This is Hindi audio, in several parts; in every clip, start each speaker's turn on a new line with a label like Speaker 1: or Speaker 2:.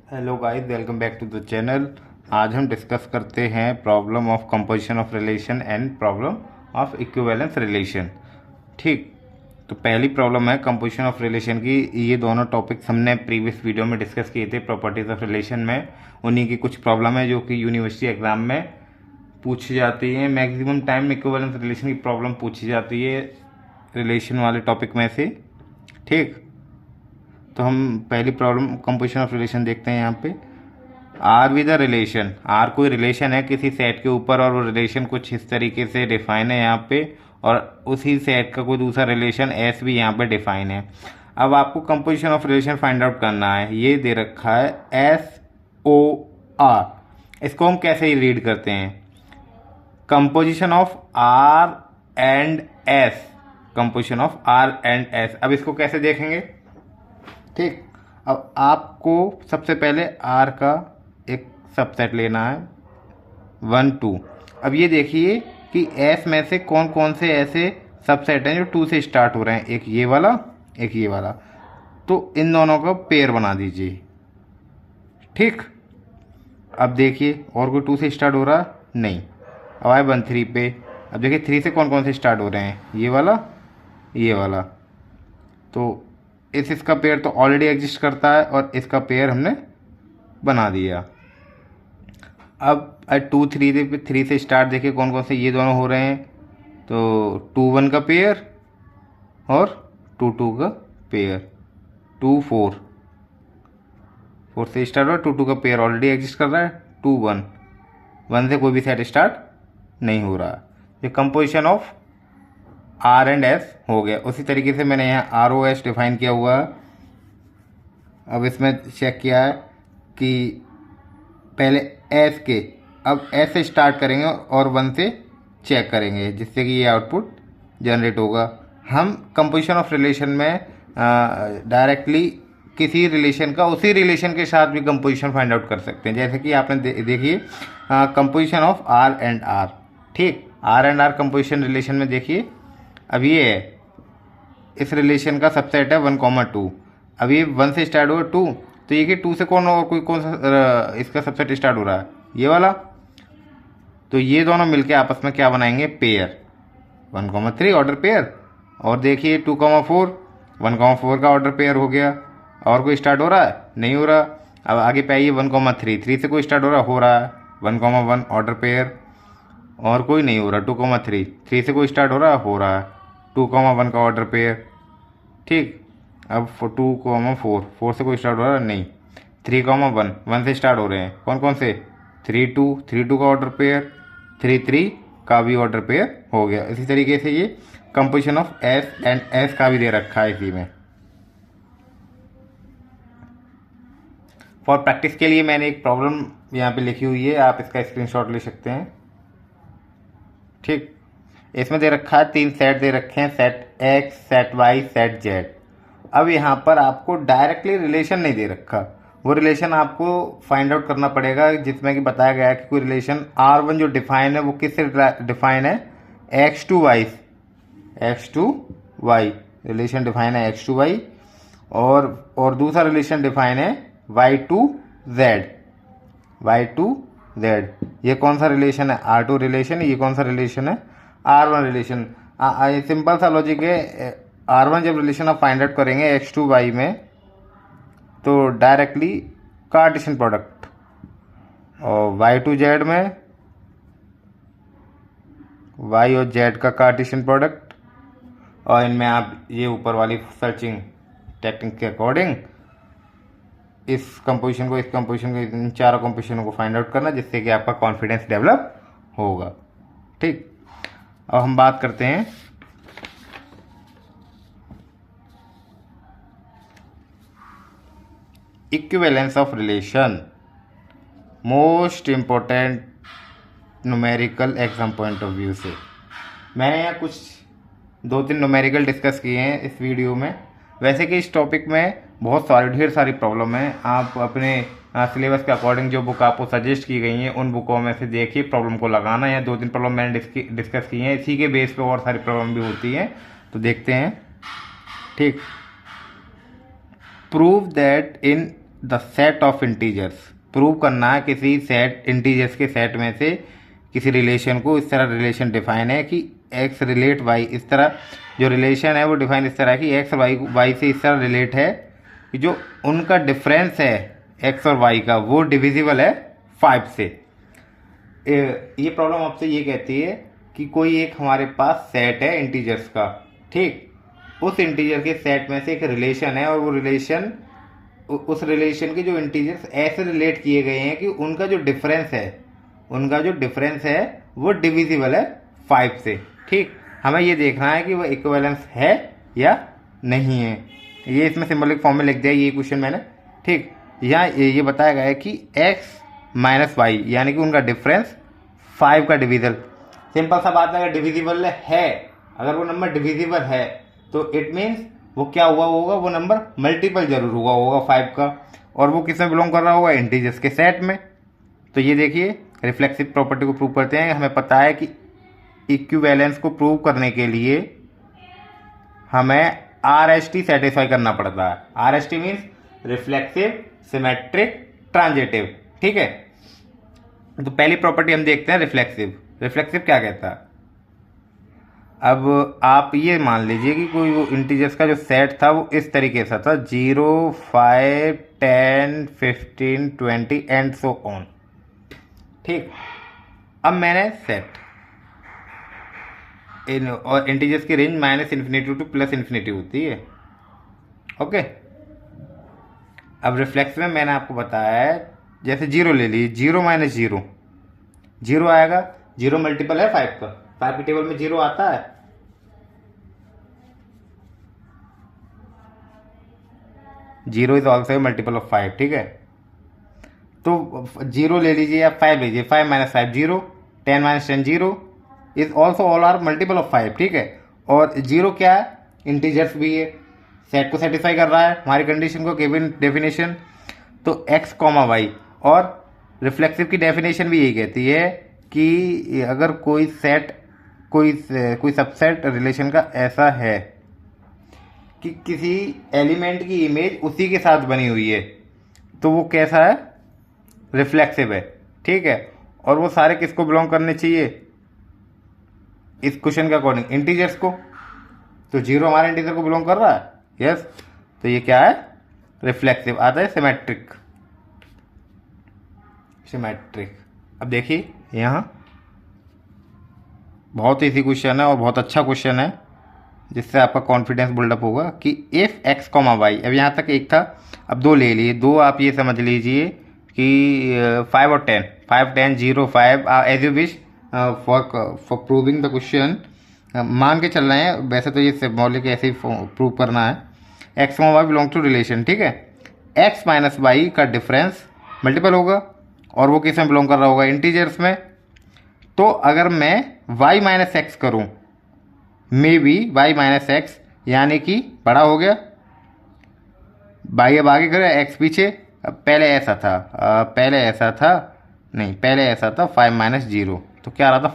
Speaker 1: Hello guys, welcome back to the channel. आज हम डिस्कस करते हैं problem of composition of relation and problem of equivalence relation. ठीक, तो पहली प्रॉब्लम है कंपोजिशन ऑफ रिलेशन की। ये दोनों टॉपिक्स हमने प्रीवियस वीडियो में डिस्कस किए थे प्रॉपर्टीज ऑफ रिलेशन में। उन्हीं की कुछ प्रॉब्लम है जो कि यूनिवर्सिटी एग्जाम में पूछी जाती है। मैक्सिमम टाइम इक्विवेलेंस रिलेशन की प्रॉब्लम पूछी जाती है रिलेशन वाले टॉपिक में से। ठीक, तो हम पहली प्रॉब्लम कंपोजिशन ऑफ रिलेशन देखते हैं। यहाँ पे R with a relation, R कोई रिलेशन है किसी सेट के ऊपर और वो रिलेशन कुछ इस तरीके से डिफाइन है यहाँ पे, और उसी सेट का कोई दूसरा रिलेशन एस भी यहाँ पे डिफाइन है। अब आपको composition of relation find out करना है। ये दे रखा है एस ओ आर। इसको हम कैसे रीड करते हैं? Composition of R and S, composition of R and S. अब इसको कैसे देखेंगे? ठीक, अब आपको सबसे पहले आर का एक सबसेट लेना है 1 2। अब ये देखिए कि एस में से कौन कौन से ऐसे सबसेट हैं जो 2 से स्टार्ट हो रहे हैं। एक ये वाला, एक ये वाला। तो इन दोनों का पेयर बना दीजिए। ठीक, अब देखिए और कोई 2 से स्टार्ट हो रहा नहीं। अब आए 1 3 पे। अब देखिए 3 से कौन कौन से स्टार्ट हो रहे हैं, ये वाला, ये वाला। तो इसका पेयर तो ऑलरेडी एग्जिस्ट करता है और इसका पेयर हमने बना दिया। अब 2 3 से स्टार्ट देखिए कौन कौन से ये दोनों हो रहे हैं। तो 2 1 का पेयर और 2 2 का पेयर। 2 4 4 से स्टार्ट हुआ, 2 2 का पेयर ऑलरेडी एग्जिस्ट कर रहा है। 2 1 1 से कोई भी सेट स्टार्ट नहीं हो रहा। ये composition of R and S हो गया। उसी तरीके से मैंने यहाँ आर ओ एस डिफाइन किया हुआ है। अब इसमें चेक किया है कि पहले एस के, अब एस से स्टार्ट करेंगे और 1 से चेक करेंगे, जिससे कि ये आउटपुट जनरेट होगा। हम कंपोजिशन ऑफ रिलेशन में डायरेक्टली किसी रिलेशन का उसी रिलेशन के साथ भी कंपोजिशन फाइंड आउट कर सकते हैं। जैसे कि आपने देखिए composition of R and R. ठीक, R and R composition relation में देखिए, अब ये है इस रिलेशन का सबसेट है 1 2। अब ये 1 से स्टार्ट हुआ 2, तो ये कि 2 से कौन और कोई कौन सा इसका सबसेट स्टार्ट हो रहा है, ये वाला। तो ये दोनों मिलके आपस में क्या बनाएंगे, पेयर। 1 3 order pair. और देखिए 2 4 1 4 का ऑर्डर पेयर हो गया। और कोई स्टार्ट हो रहा है, नहीं हो रहा। अब आगे पे आइए 1 3 3 से कोई स्टार्ट हो रहा है। 1 1 ऑर्डर पेयर। और कोई नहीं हो रहा। 2 3 3 से कोई स्टार्ट हो रहा है। 2 1 का ऑर्डर पेयर। ठीक, अब 2 4 4 से कोई स्टार्ट हो रहा है नहीं। 3 1 1 से स्टार्ट हो रहे हैं कौन कौन से, 3 2 का ऑर्डर पेयर। 3 3 का भी ऑर्डर पेयर हो गया। इसी तरीके से ये composition of S and S का भी दे रखा है इसी में। फॉर प्रैक्टिस के लिए मैंने एक प्रॉब्लम यहाँ पे लिखी हुई है, आप इसका स्क्रीनशॉट ले सकते हैं। ठीक, इसमें दे रखा है 3 सेट दे रखे हैं, set X, set Y, set Z. अब यहाँ पर आपको डायरेक्टली रिलेशन नहीं दे रखा, वो रिलेशन आपको फाइंड आउट करना पड़ेगा, जिसमें कि बताया गया है कि कोई रिलेशन R1 जो डिफाइन है वो किससे डिफाइन है, X to Y relation define है एक्स टू वाई। और दूसरा रिलेशन डिफाइन है वाई टू जेड। ये कौन सा रिलेशन है, R2 रिलेशन। ये कौन सा रिलेशन है, R1 रिलेशन। सिंपल सा लॉजिक है। R1 जब रिलेशन आप फाइंड आउट करेंगे एक्स टू वाई में, तो डायरेक्टली कार्टेशियन प्रोडक्ट, और वाई टू जेड में वाई और जेड का कार्टेशियन प्रोडक्ट। और इनमें आप ये ऊपर वाली सर्चिंग टेक्निक के अकॉर्डिंग इस कंपोजिशन को, इन चारों कंपोजिशनों को फाइंड आउट करना, जिससे कि आपका कॉन्फिडेंस डेवलप होगा। ठीक, अब हम बात करते हैं equivalence of relation, most important numerical exam point of view से। मैंने यहाँ कुछ 2-3 न्यूमेरिकल डिस्कस किए हैं इस वीडियो में। वैसे कि इस टॉपिक में बहुत सारी ढेर सारी प्रॉब्लम है। आप अपने सिलेबस के अकॉर्डिंग जो बुक आपको सजेस्ट की गई हैं उन बुकों में से देखिए प्रॉब्लम को लगाना। या 2-3 प्रॉब्लम मैंने डिस्कस की हैं, इसी के बेस पे और सारी प्रॉब्लम भी होती हैं, तो देखते हैं। ठीक, prove that in the set of integers, prove करना है किसी सेट इंटीजर्स के सेट में से किसी रिलेशन को। इस तरह रिलेशन डिफाइन है कि एक्स रिलेट वाई, इस तरह जो रिलेशन है वो डिफाइन इस तरह है कि एक्स वाई से इस तरह रिलेट है कि जो उनका डिफरेंस है एक्स और वाई का वो डिविजिबल है 5 से। ये प्रॉब्लम आपसे ये कहती है कि कोई एक हमारे पास सेट है इंटीजर्स का, ठीक, उस इंटीजर के सेट में से एक रिलेशन है और वो रिलेशन, उस रिलेशन के जो इंटीजर्स ऐसे रिलेट किए गए हैं कि उनका जो डिफरेंस है वो डिविजिबल है 5 से, ठीक। हमें ये देखना है कि वो इक्विवेलेंस है या नहीं है। ये इसमें सिंबलिक फॉर्म में लिख दिया ये क्वेश्चन मैंने, ठीक। यहाँ ये बताया गया है कि x माइनस वाई यानी कि उनका डिफरेंस 5 का डिविजल। सिंपल सा बात है, अगर डिविजिबल है, अगर वो नंबर डिविजिबल है तो इट मीन्स वो क्या हुआ होगा, वो नंबर मल्टीपल जरूर हुआ होगा 5 का, और वो किस में बिलोंग कर रहा होगा, इंटीजर्स के सेट में। तो ये देखिए रिफ्लेक्सिव प्रॉपर्टी को प्रूव करते हैं। हमें पता है कि इक्विवेलेंस को प्रूव करने के लिए हमें RST सेटिस्फाई करना पड़ता है। RST means reflexive, symmetric, transitive, ठीक है। तो पहली प्रॉपर्टी हम देखते हैं रिफ्लेक्सिव। रिफ्लेक्सिव क्या कहता है? अब आप ये मान लीजिए कि कोई वो इंटीजर्स का जो सेट था वो इस तरीके से था 0, 5, 10, 15, 20 एंड सो ऑन, ठीक। अब मैंने सेट और इंटीजर्स की रेंज -∞ टू +∞ होती है, ओके। अब रिफ्लेक्स में मैंने आपको बताया है, जैसे 0 ले लीजिए, 0 माइनस 0, 0 आएगा। 0 मल्टीपल है 5 का, 5 के टेबल में 0 आता है। Zero is also multiple of 5, ठीक है। तो 0 ले लीजिए या 5 लीजिए, 5 minus 5 0, 10 minus 10 0 is also all are multiple of 5, ठीक है। और 0 क्या है, इंटीजर्स भी है, सेट को सेटिस्फाई कर रहा है हमारी कंडीशन को, गिवन डेफिनेशन। तो x, y, और रिफ्लेक्सिव की डेफिनेशन भी यही कहती है कि अगर कोई सेट, कोई सबसेट रिलेशन का ऐसा है कि किसी एलिमेंट की इमेज उसी के साथ बनी हुई है, तो वो कैसा है, रिफ्लेक्सिव है, ठीक है। और वो सारे किसको बिलोंग करने चाहिए, इस क्वेश्चन के अकॉर्डिंग इंटीजर्स को। तो 0 हमारे इंटीजर को बिलोंग कर रहा है, यस। तो ये क्या है, रिफ्लेक्सिव। आता है सिमेट्रिक। अब देखिए यहाँ बहुत इजी क्वेश्चन है और बहुत अच्छा क्वेश्चन है, जिससे आपका कॉन्फिडेंस बिल्डअप होगा कि इफ x, y, अब यहाँ तक एक था, अब 2 ले लिए। 2 आप ये समझ लीजिए कि 5 और 10, 5, 10, 0, 5 as you wish for proving the question. मान के चल रहे हैं, वैसे तो ये सिंबॉलिक ऐसे ही प्रूव करना है। x, y belong to relation, ठीक है। x माइनस वाई का डिफरेंस मल्टीपल होगा और वो किस में बिलोंग कर रहा होगा, इंटीजर्स में। तो अगर मैं y माइनस एक्स करूँ, may be y minus x यानी कि बड़ा हो गया, y अब आगे करे, x पीछे। पहले ऐसा था 5 माइनस 0, तो क्या रहा था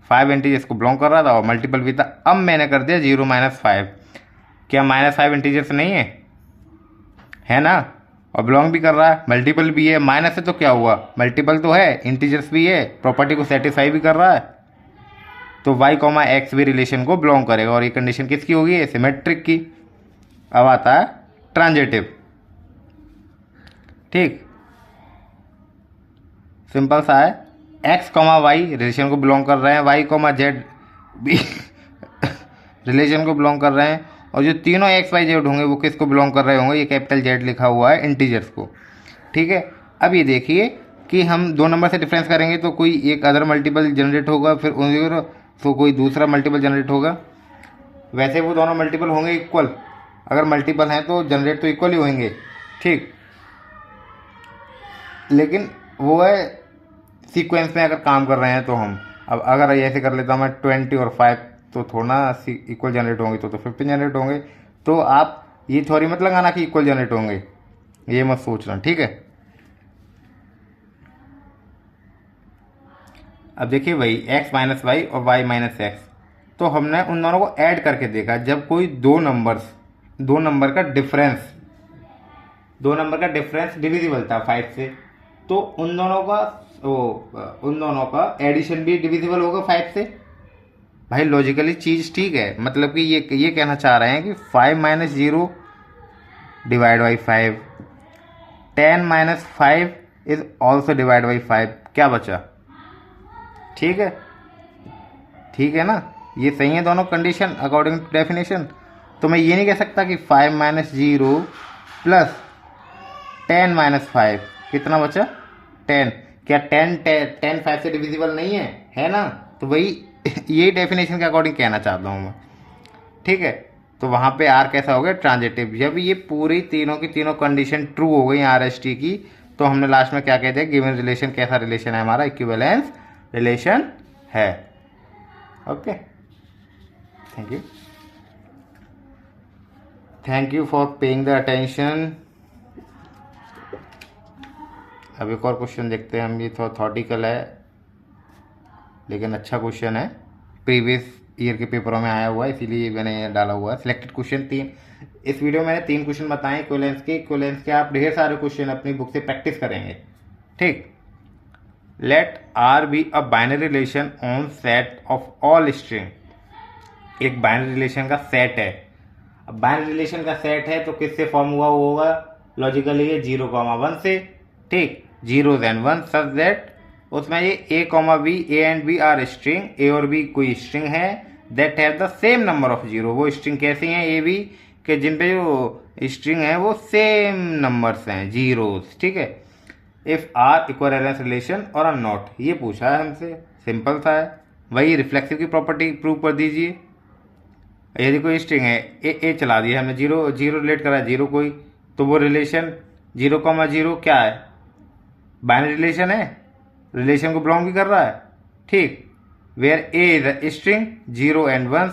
Speaker 1: 5 इंटीजर्स को बिलोंग कर रहा था और मल्टीपल भी था। अब मैंने कर दिया 0 माइनस 5, क्या -5 इंटीजर्स नहीं है ना, और बिलोंग भी कर रहा है, मल्टीपल भी है। माइनस है तो क्या हुआ, मल्टीपल तो है, इंटीजर्स भी है, प्रॉपर्टी को सेटिस्फाई भी कर रहा है। तो y, x भी रिलेशन को बिलोंग करेगा और ये कंडीशन किसकी होगी, सिमेट्रिक की। अब आता है ट्रांजिटिव, ठीक, सिंपल सा है। x, y रिलेशन को बिलोंग कर रहे हैं, y, z भी रिलेशन को बिलोंग कर रहे हैं, और जो तीनों x, y, z होंगे वो किसको बिलोंग कर रहे होंगे, ये कैपिटल Z लिखा हुआ है, इंटीजर्स को, ठीक है। अब ये देखिए कि हम 2 नंबर से डिफरेंस करेंगे तो कोई एक अदर मल्टीपल जनरेट होगा, फिर तो कोई दूसरा मल्टीपल जनरेट होगा। वैसे वो दोनों मल्टीपल होंगे इक्वल, अगर मल्टीपल हैं तो जनरेट तो इक्वल ही होंगे, ठीक। लेकिन वो है सीक्वेंस में अगर काम कर रहे हैं तो हम, अब अगर ऐसे कर लेता हूँ मैं 20 और 5, तो थोड़ा इक्वल जनरेट होंगे, तो 15 जनरेट होंगे। तो आप ये थ्योरी मत लगाना कि इक्वल जनरेट होंगे, ये मत सोचना, ठीक है। अब देखिए वही x माइनस वाई और y माइनस एक्स, तो हमने उन दोनों को ऐड करके देखा। जब कोई दो नंबर का डिफरेंस दो नंबर का डिफरेंस डिविजिबल था 5 से, तो उन दोनों का एडिशन भी डिविजिबल होगा 5 से। भाई लॉजिकली चीज़ ठीक है, मतलब कि ये कहना चाह रहे हैं कि 5 minus 0 divide by 5, 10 minus 5 is also divide by 5, क्या बचा? ठीक है, ठीक है ना, ये सही है दोनों कंडीशन अकॉर्डिंग टू डेफिनेशन। तो मैं ये नहीं कह सकता कि 5 माइनस 0 प्लस 10 माइनस 5 कितना बचा? 10। क्या 10 5 से डिविजिबल नहीं है ना? तो वही यही डेफिनेशन के अकॉर्डिंग कहना चाहता हूँ मैं, ठीक है। तो वहाँ पे आर कैसा हो गया? ट्रांजिटिव। जब ये पूरी तीनों की तीनों कंडीशन ट्रू हो गई आर एस टी की, तो हमने लास्ट में क्या कहते हैं? गिवन रिलेशन कैसा रिलेशन है हमारा? इक्विवेलेंस रिलेशन है। Okay, thank you for paying the attention. अब एक और क्वेश्चन देखते हैं हम, ये थोड़ा थॉटिकल है लेकिन अच्छा क्वेश्चन है, प्रीवियस ईयर के पेपरों में आया हुआ है, इसीलिए मैंने ये डाला हुआ है। सिलेक्टेड क्वेश्चन 3, इस वीडियो में मैंने 3 क्वेश्चन बताए इक्विवेलेंस के आप ढेर सारे क्वेश्चन अपनी बुक से प्रैक्टिस करेंगे, ठीक। Let R be a binary relation on set of all string, एक बाइनरी रिलेशन का सेट है। अब बाइनरी रिलेशन का सेट है तो किससे फॉर्म हुआ? वो होगा लॉजिकली ये 0,1 से, ठीक, 0 एंड 1 सच दैट उसमें ये a, A and B are string, A और बी कोई स्ट्रिंग है that have the same number of 0। वो स्ट्रिंग कैसी हैं? ए बी के जिन पे जो स्ट्रिंग है वो सेम नंबर्स हैं, जीरोस, ठीक है। इफ आर इक्विवेलेंस रिलेशन और आर नॉट, ये पूछा है हमसे, सिंपल सा है। वही रिफ्लेक्सिव की प्रॉपर्टी प्रूव कर दीजिए। यदि कोई स्ट्रिंग है ए चला दिया हमने, 0 रिलेट करा 0 कोई, तो वो रिलेशन 0,0 क्या है? बाइनरी रिलेशन है, रिलेशन को बिलोंग भी कर रहा है, ठीक। Where a is a string 0 and 1,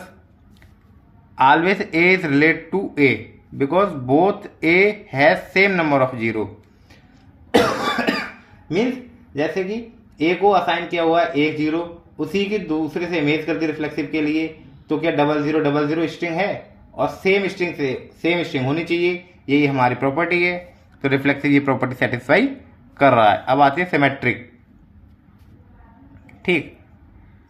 Speaker 1: always a is relate to a because both a has same number of 0। Means जैसे कि ए को असाइन किया हुआ है 1 0, उसी की दूसरे से इमेज कर दी रिफ्लेक्सिव के लिए, तो क्या 0000 स्ट्रिंग है और सेम स्ट्रिंग से सेम स्ट्रिंग होनी चाहिए, यही हमारी प्रॉपर्टी है। तो रिफ्लेक्सिव ये प्रॉपर्टी सेटिस्फाई कर रहा है। अब आती है सिमेट्रिक, ठीक।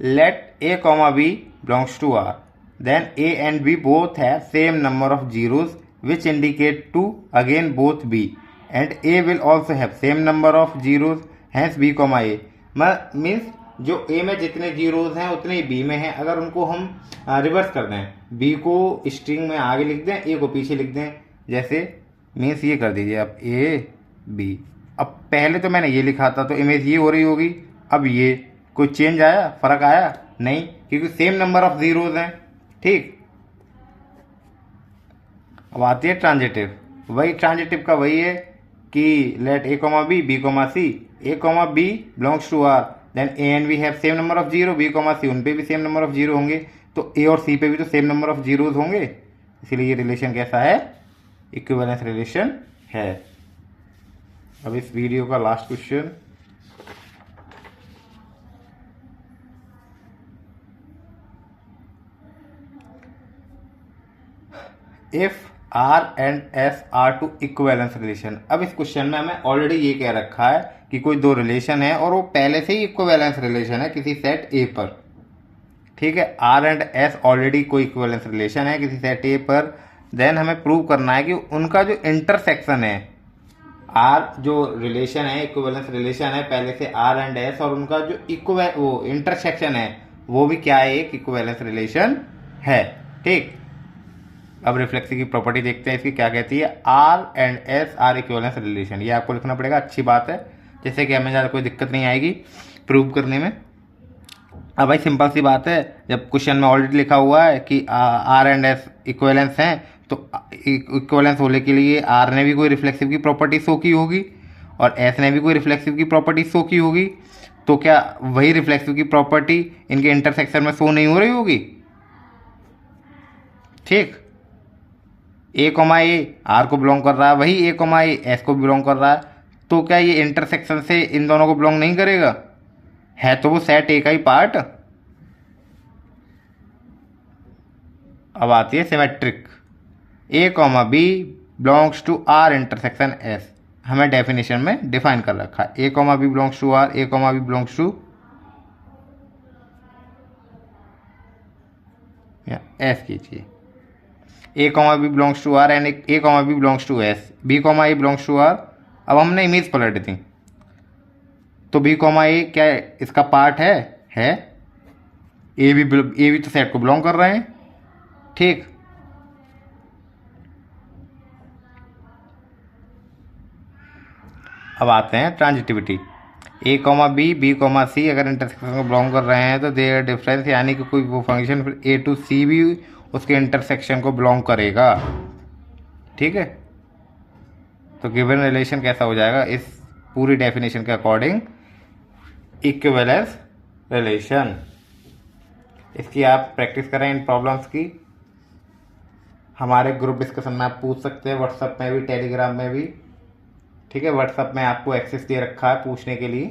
Speaker 1: Let A comma B belongs to R, then A and b both have same number of zeros which indicate to again both b and a will also have same number of zeros, hence b comma a. Means जो ए में जितने जीरोस हैं उतने ही बी में हैं। अगर उनको हम रिवर्स कर दें, बी को स्ट्रिंग में आगे लिख दें, ए को पीछे लिख दें, जैसे मीन्स ये कर दीजिए आप ए बी। अब पहले तो मैंने ये लिखा था तो इमेज ये हो रही होगी, अब ये कोई चेंज आया, फर्क आया? नहीं, क्योंकि सेम नंबर ऑफ जीरोस हैं, ठीक। अब आती है ट्रांजिटिव। वही ट्रांजिटिव का वही है कि let A comma B, B comma C, A comma B belongs to R, then A and B have same number of 0, B comma C, उन पे भी सेम नंबर ऑफ 0 होंगे, तो ए और सी पे भी तो सेम नंबर ऑफ जीरोस होंगे, इसीलिए ये रिलेशन कैसा है? इक्विवेलेंस रिलेशन है। अब इस वीडियो का last question, if R and S are two equivalence relation. अब इस क्वेश्चन में हमें ऑलरेडी ये कह रखा है कि कोई दो रिलेशन है और वो पहले से ही इक्विवेलेंस रिलेशन है किसी सेट ए पर, ठीक है। आर एंड एस ऑलरेडी कोई इक्विवेलेंस रिलेशन है किसी सेट ए पर, देन हमें प्रूव करना है कि उनका जो इंटरसेक्शन है, आर जो रिलेशन है इक्विवेलेंस रिलेशन है पहले से आर एंड एस, और उनका जो वो इंटरसेक्शन है वो भी क्या है? एक इक्विवेलेंस रिलेशन है, ठीक। अब रिफ्लेक्सिव की प्रॉपर्टी देखते हैं, इसकी क्या कहती है? R and S are equivalence relation, ये आपको लिखना पड़ेगा, अच्छी बात है, जैसे कि हमें ज़्यादा कोई दिक्कत नहीं आएगी प्रूव करने में। अब भाई सिंपल सी बात है, जब क्वेश्चन में ऑलरेडी लिखा हुआ है कि आर एंड एस इक्विवेलेंस हैं, तो इक्विवेलेंस होने के लिए आर ने भी कोई रिफ्लेक्सिव की प्रॉपर्टी शो की होगी और एस ने भी कोई रिफ्लेक्सिव की प्रॉपर्टी शो की होगी, तो क्या वही रिफ्लेक्सिव की प्रॉपर्टी इनके इंटरसेक्शन में शो नहीं हो रही होगी? ठीक, ए कॉमा ए आर को बिलोंग कर रहा है, वही ए कॉमा ए एस को बिलोंग कर रहा है, तो क्या ये इंटरसेक्शन से इन दोनों को बिलोंग नहीं करेगा? है तो वो सेट ए का ही पार्ट। अब आती है symmetric, A comma B belongs to R intersection S, हमें डेफिनेशन में डिफाइन कर रखा है। A comma B belongs to R, A comma B belongs to S कीजिए, A comma B belongs to R and A comma B belongs to S, B comma A belongs to R. अब हमने इमेज पलट दी, तो बी कॉमा ए क्या है, इसका पार्ट है ए भी तो सेट को बिलोंग कर रहे हैं, ठीक। अब आते हैं ट्रांजिटिविटी। ए कॉमा बी कॉमा सी अगर इंटरसेक्शन को बिलोंग कर रहे हैं तो देयर डिफरेंस, यानी कि कोई वो फंक्शन फिर ए टू सी भी उसके इंटरसेक्शन को बिलोंग करेगा, ठीक है। तो गिवन रिलेशन कैसा हो जाएगा, इस पूरी डेफिनेशन के अकॉर्डिंग इक्विवेलेंस रिलेशन। इसकी आप प्रैक्टिस करें इन प्रॉब्लम्स की, हमारे ग्रुप डिस्कशन में आप पूछ सकते हैं, व्हाट्सएप में भी, टेलीग्राम में भी, ठीक है। व्हाट्सएप में आपको एक्सेस दे रखा है पूछने के लिए।